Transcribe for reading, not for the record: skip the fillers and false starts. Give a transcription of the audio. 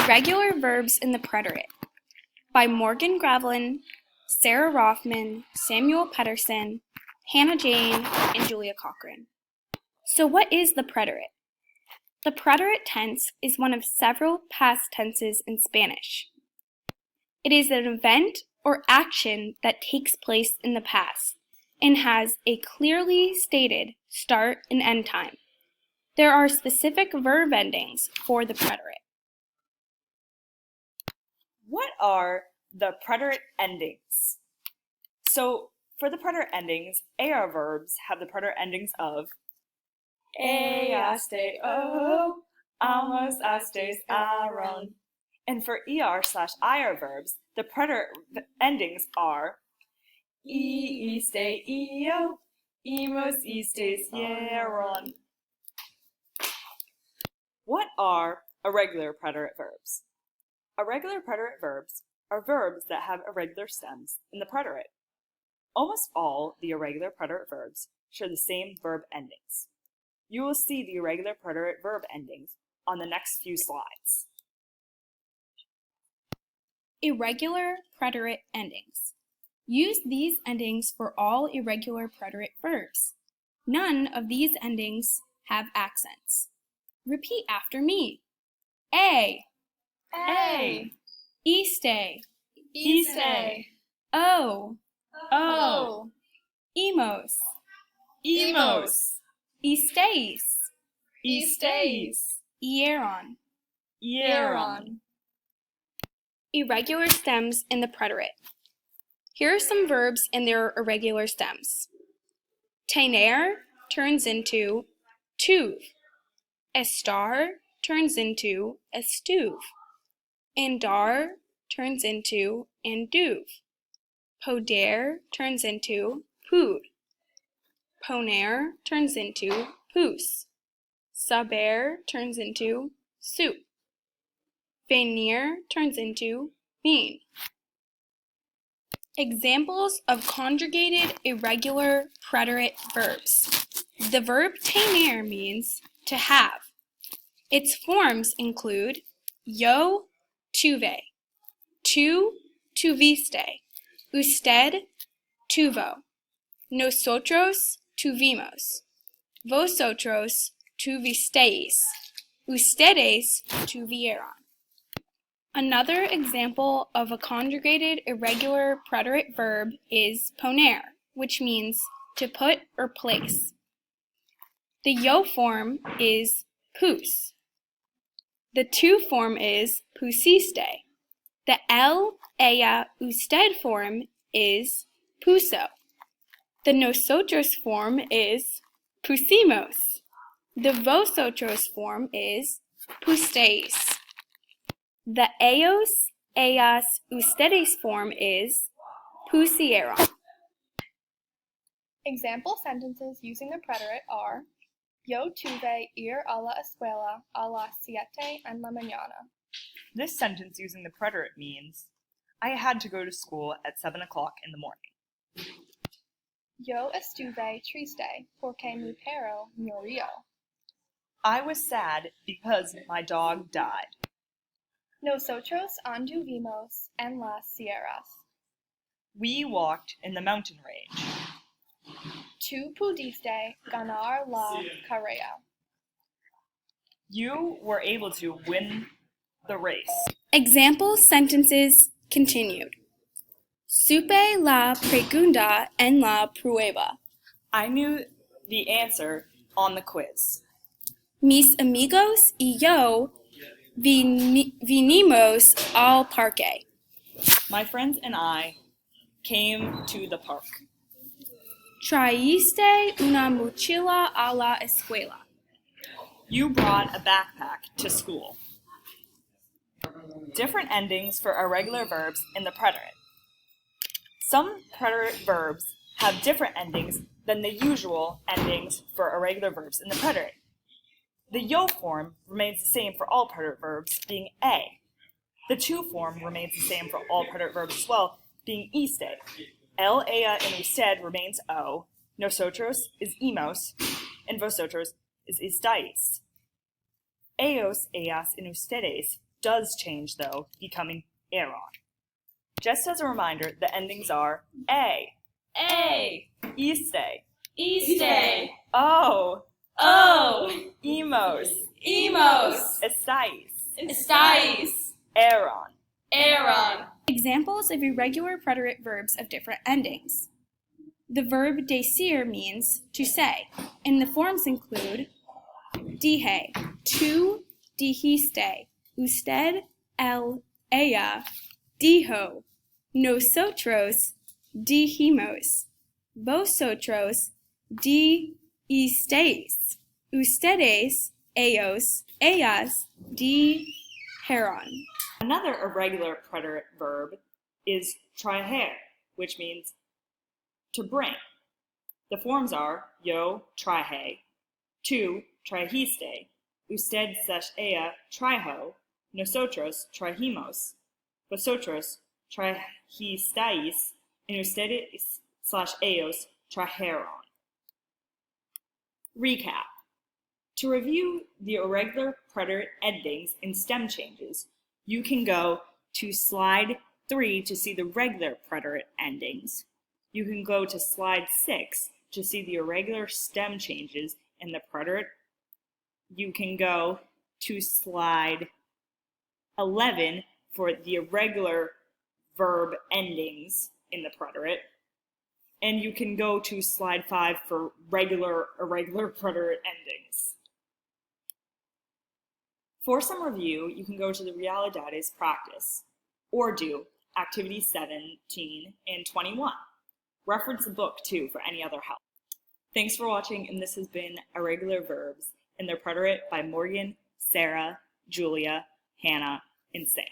Irregular Verbs in the Preterite by Morgan Gravelin, Sarah Rothman, Samuel Pedersen, Hannah Jane, and Julia Cochran. So what is the preterite? The preterite tense is one of several past tenses in Spanish. It is an event or action that takes place in the past and has a clearly stated start and end time. There are specific verb endings for the preterite. What are the preterite endings? So for the preterite endings, AR verbs have the preterite endings of Easte o, amos astes aron. And for ER/IR verbs, the preterite endings are Eiste eo, emos istes hieron. What are irregular preterite verbs? Irregular preterite verbs are verbs that have irregular stems in the preterite. Almost all the irregular preterite verbs share the same verb endings. You will see the irregular preterite verb endings on the next few slides. Irregular preterite endings. Use these endings for all irregular preterite verbs. None of these endings have accents. Repeat after me. A, Iste, O, Emos, Istes, Hieron. Irregular stems in the preterite. Here are some verbs and their irregular stems. Tener turns into tuve. Estar turns into estuve. Andar turns into anduve. Poder turns into pood. Poner turns into pus. Saber turns into soup. Venir turns into bean. Examples of conjugated irregular preterite verbs. The verb tener means to have. Its forms include yo tuve, tú tuviste, usted tuvo, nosotros tuvimos, vosotros tuvisteis, ustedes tuvieron. Another example of a conjugated irregular preterite verb is poner, which means to put or place. The yo form is pus. The tu form is pusiste. The el, ella, usted form is puso. The nosotros form is pusimos. The vosotros form is pusteis. The ellos, ellas, ustedes form is pusieron. Example sentences using the preterite are Yo tuve ir a la escuela a las 7 en la mañana. This sentence using the preterite means, I had to go to school at 7 o'clock in the morning. Yo estuve triste porque mi perro murió. I was sad because my dog died. Nosotros anduvimos en las sierras. We walked in the mountain range. Tú pudiste ganar la carrera. You were able to win the race. Example sentences continued. Supe la pregunta en la prueba. I knew the answer on the quiz. Mis amigos y yo vinimos al parque. My friends and I came to the park. Traíste una mochila a la escuela. You brought a backpack to school. Different endings for irregular verbs in the preterite. Some preterite verbs have different endings than the usual endings for irregular verbs in the preterite. The yo form remains the same for all preterite verbs, being a. The tu form remains the same for all preterite verbs as well, being iste. El, ella, and usted remains o. Nosotros is emos, and vosotros is istais. Ellos, ellas, and ustedes does change though, becoming Aaron. Just as a reminder, the endings are A, Iste, O, Emos, Estais, Aaron. Examples of irregular preterite verbs of different endings. The verb decir means to say, and the forms include dije, tú dijiste, usted, él, ella, dijo, nosotros dijimos, vosotros dijisteis, ustedes, ellos, ellas dijeron. Another irregular preterite verb is traer, which means to bring. The forms are yo traje, tú trajiste, usted / ella trajo, nosotros trajimos, vosotros trajisteis, and ustedes / ellos trajeron. Recap. To review the irregular preterite endings and stem changes, you can go to slide 3 to see the regular preterite endings. You can go to slide 6 to see the irregular stem changes in the preterite. You can go to slide 11 for the irregular verb endings in the preterite. And you can go to slide 5 for regular irregular preterite endings. For some review, you can go to the Realidades practice or do activities 17 and 21. Reference the book too for any other help. Thanks for watching, and this has been Irregular Verbs in their Preterite by Morgan, Sarah, Julia, Hannah, and Sam.